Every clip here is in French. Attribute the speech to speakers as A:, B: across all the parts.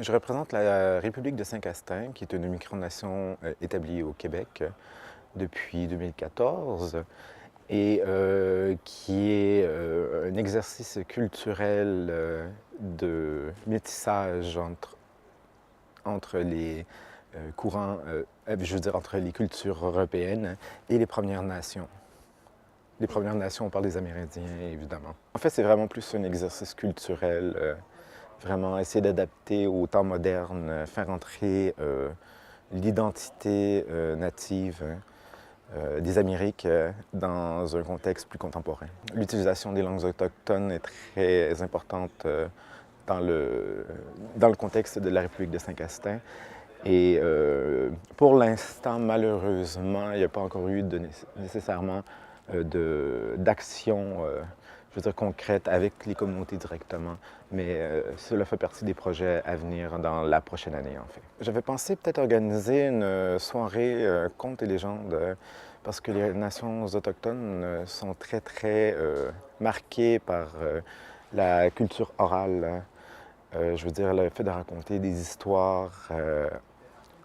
A: Je représente la République de Saint-Castin, qui est une micronation établie au Québec depuis 2014 et qui est un exercice culturel de métissage entre les courants, je veux dire entre les cultures européennes et les Premières Nations. Les Premières Nations, on parle des Amérindiens, évidemment. En fait, c'est vraiment plus un exercice culturel, vraiment essayer d'adapter au temps moderne, faire entrer l'identité native des Amériques dans un contexte plus contemporain. L'utilisation des langues autochtones est très importante dans le contexte de la République de Saint-Castin. Et pour l'instant, malheureusement, il n'y a pas encore eu nécessairement d'action, je veux dire, concrète avec les communautés directement. Mais cela fait partie des projets à venir dans la prochaine année, en fait. J'avais pensé peut-être organiser une soirée contes et légendes parce que les nations autochtones sont très marquées par la culture orale. Je veux dire, le fait de raconter des histoires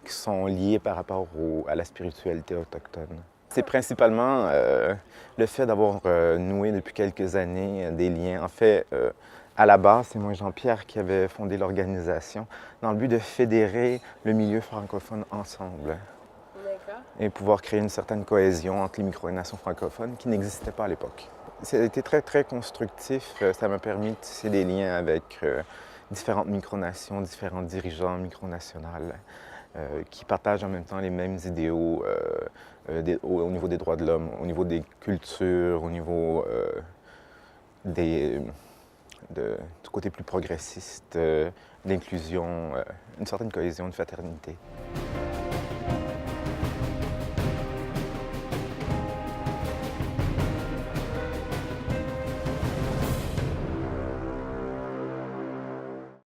A: qui sont liées par rapport à la spiritualité autochtone. C'est principalement le fait d'avoir noué depuis quelques années des liens. En fait, à la base, c'est moi et Jean-Pierre qui avait fondé l'organisation dans le but de fédérer le milieu francophone ensemble et pouvoir créer une certaine cohésion entre les micronations francophones qui n'existaient pas à l'époque. Ça a été très constructif. Ça m'a permis de tisser des liens avec différentes micronations, différents dirigeants micronationales qui partagent en même temps les mêmes idéaux au niveau des droits de l'homme, au niveau des cultures, au niveau du côté plus progressiste, d'inclusion, une certaine cohésion, une fraternité.